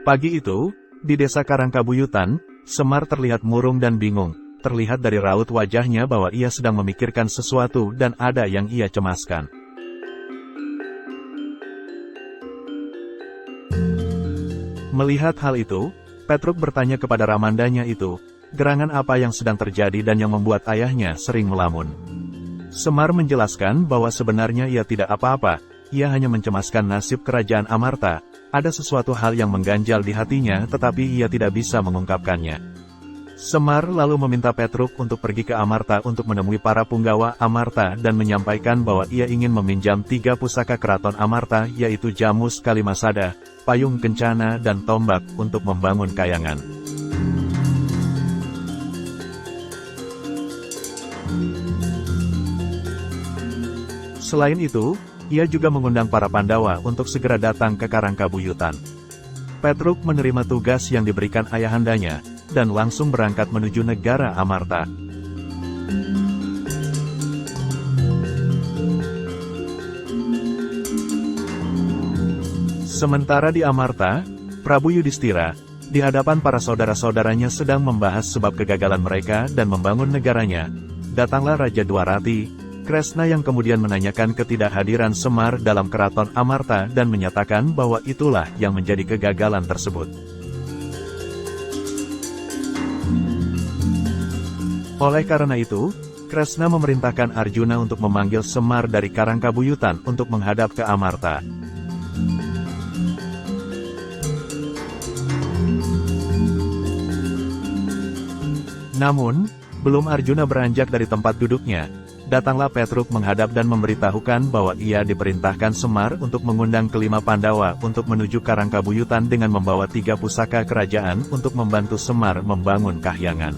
Pagi itu, di desa Karangkabuyutan, Semar terlihat murung dan bingung. Terlihat dari raut wajahnya bahwa ia sedang memikirkan sesuatu dan ada yang ia cemaskan. Melihat hal itu, Petruk bertanya kepada Ramandanya itu, gerangan apa yang sedang terjadi dan yang membuat ayahnya sering melamun. Semar menjelaskan bahwa sebenarnya ia tidak apa-apa, ia hanya mencemaskan nasib kerajaan Amarta. Ada sesuatu hal yang mengganjal di hatinya tetapi ia tidak bisa mengungkapkannya. Semar lalu meminta Petruk untuk pergi ke Amarta untuk menemui para punggawa Amarta dan menyampaikan bahwa ia ingin meminjam 3 pusaka keraton Amarta yaitu Jamus Kalimasada, Payung Kencana dan Tombak untuk membangun kayangan. Selain itu, ia juga mengundang para Pandawa untuk segera datang ke Karangkabuyutan. Petruk menerima tugas yang diberikan ayahandanya, dan langsung berangkat menuju negara Amarta. Sementara di Amarta, Prabu Yudhistira, di hadapan para saudara-saudaranya sedang membahas sebab kegagalan mereka dan membangun negaranya, datanglah Raja Dwarati, Kresna yang kemudian menanyakan ketidakhadiran Semar dalam keraton Amarta dan menyatakan bahwa itulah yang menjadi kegagalan tersebut. Oleh karena itu, Kresna memerintahkan Arjuna untuk memanggil Semar dari Karangkabuyutan untuk menghadap ke Amarta. Namun, belum Arjuna beranjak dari tempat duduknya, datanglah Petruk menghadap dan memberitahukan bahwa ia diperintahkan Semar untuk mengundang kelima Pandawa untuk menuju Karangkabuyutan dengan membawa 3 pusaka kerajaan untuk membantu Semar membangun kahyangan.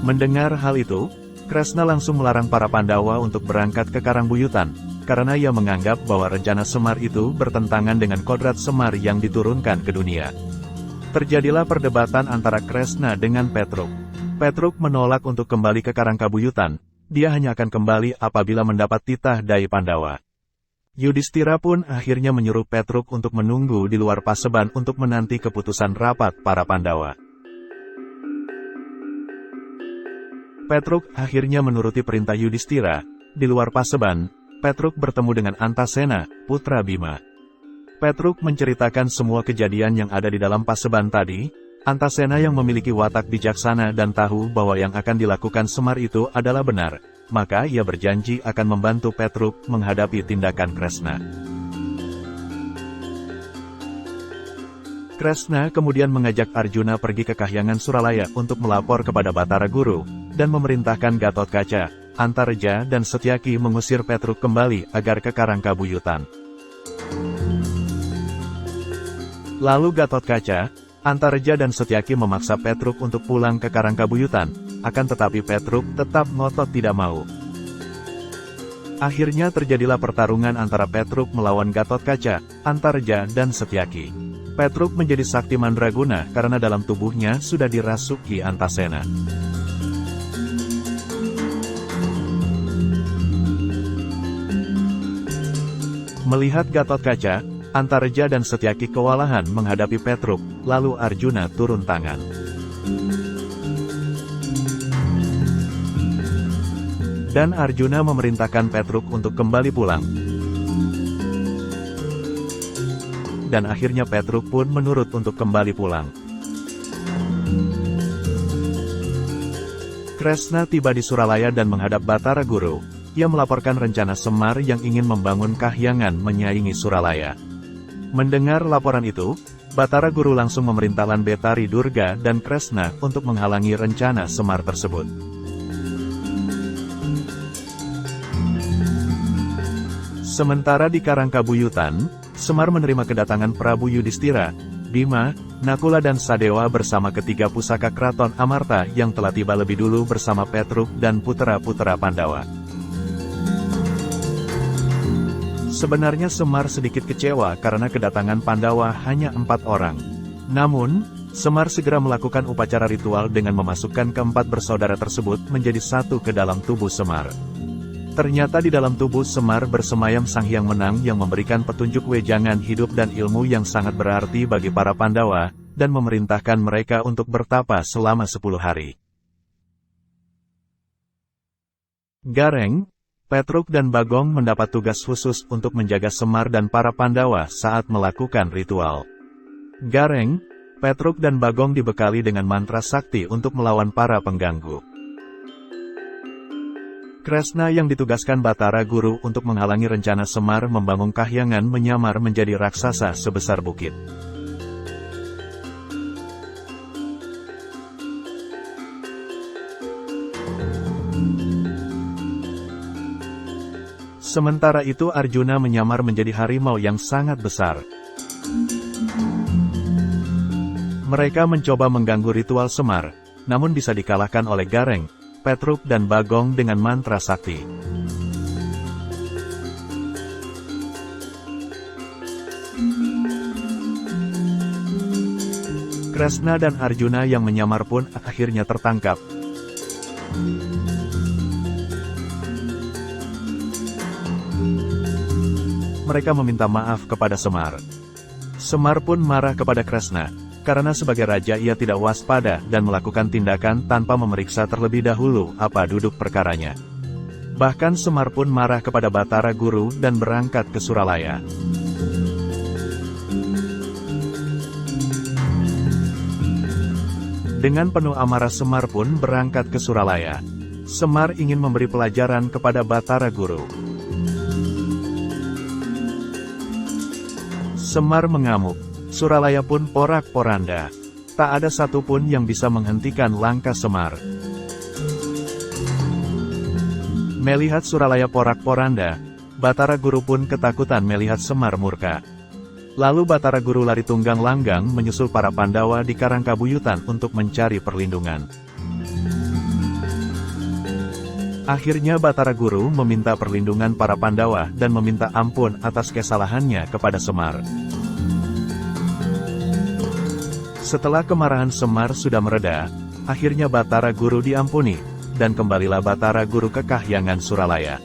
Mendengar hal itu, Kresna langsung melarang para Pandawa untuk berangkat ke Karangkabuyutan, karena ia menganggap bahwa rencana Semar itu bertentangan dengan kodrat Semar yang diturunkan ke dunia. Terjadilah perdebatan antara Kresna dengan Petruk. Petruk menolak untuk kembali ke Karangkabuyutan, dia hanya akan kembali apabila mendapat titah dari Pandawa. Yudhistira pun akhirnya menyuruh Petruk untuk menunggu di luar Paseban untuk menanti keputusan rapat para Pandawa. Petruk akhirnya menuruti perintah Yudhistira. Di luar Paseban, Petruk bertemu dengan Antasena, putra Bima. Petruk menceritakan semua kejadian yang ada di dalam Paseban tadi. Antasena yang memiliki watak bijaksana dan tahu bahwa yang akan dilakukan Semar itu adalah benar, maka ia berjanji akan membantu Petruk menghadapi tindakan Kresna. Kresna kemudian mengajak Arjuna pergi ke Kahyangan Suralaya untuk melapor kepada Batara Guru, dan memerintahkan Gatotkaca, Antareja dan Setyaki mengusir Petruk kembali agar ke Karangkabuyutan. Lalu Gatotkaca, Antareja dan Setyaki memaksa Petruk untuk pulang ke Karangkabuyutan, akan tetapi Petruk tetap ngotot tidak mau. Akhirnya terjadilah pertarungan antara Petruk melawan Gatotkaca, Antareja dan Setyaki. Petruk menjadi sakti mandraguna karena dalam tubuhnya sudah dirasuki Antasena. Melihat Gatotkaca, Antareja dan Setyaki kewalahan menghadapi Petruk, lalu Arjuna turun tangan. Dan Arjuna memerintahkan Petruk untuk kembali pulang. Dan akhirnya Petruk pun menurut untuk kembali pulang. Kresna tiba di Suralaya dan menghadap Batara Guru. Ia melaporkan rencana Semar yang ingin membangun kahyangan menyaingi Suralaya. Mendengar laporan itu, Batara Guru langsung memerintahkan Betari Durga dan Kresna untuk menghalangi rencana Semar tersebut. Sementara di Karangkabuyutan, Semar menerima kedatangan Prabu Yudhistira, Bima, Nakula dan Sadewa bersama ketiga pusaka keraton Amarta yang telah tiba lebih dulu bersama Petruk dan putera-putera Pandawa. Sebenarnya Semar sedikit kecewa karena kedatangan Pandawa hanya 4 orang. Namun, Semar segera melakukan upacara ritual dengan memasukkan keempat bersaudara tersebut menjadi satu ke dalam tubuh Semar. Ternyata di dalam tubuh Semar bersemayam Sang Hyang Menang yang memberikan petunjuk wejangan hidup dan ilmu yang sangat berarti bagi para Pandawa, dan memerintahkan mereka untuk bertapa selama 10 hari. Gareng, Petruk dan Bagong mendapat tugas khusus untuk menjaga Semar dan para Pandawa saat melakukan ritual. Gareng, Petruk dan Bagong dibekali dengan mantra sakti untuk melawan para pengganggu. Kresna yang ditugaskan Batara Guru untuk menghalangi rencana Semar membangun kahyangan menyamar menjadi raksasa sebesar bukit. Sementara itu Arjuna menyamar menjadi harimau yang sangat besar. Mereka mencoba mengganggu ritual Semar, namun bisa dikalahkan oleh Gareng, Petruk dan Bagong dengan mantra sakti. Kresna dan Arjuna yang menyamar pun akhirnya tertangkap. Mereka meminta maaf kepada Semar. Semar pun marah kepada Kresna, karena sebagai raja ia tidak waspada dan melakukan tindakan tanpa memeriksa terlebih dahulu apa duduk perkaranya. Bahkan Semar pun marah kepada Batara Guru dan berangkat ke Suralaya. Dengan penuh amarah Semar pun berangkat ke Suralaya. Semar ingin memberi pelajaran kepada Batara Guru. Semar mengamuk. Suralaya pun porak-poranda. Tak ada satupun yang bisa menghentikan langkah Semar. Melihat Suralaya porak-poranda, Batara Guru pun ketakutan melihat Semar murka. Lalu Batara Guru lari tunggang langgang menyusul para Pandawa di Karangkabuyutan untuk mencari perlindungan. Akhirnya Batara Guru meminta perlindungan para Pandawa dan meminta ampun atas kesalahannya kepada Semar. Setelah kemarahan Semar sudah mereda, akhirnya Batara Guru diampuni, dan kembalilah Batara Guru ke kahyangan Suralaya.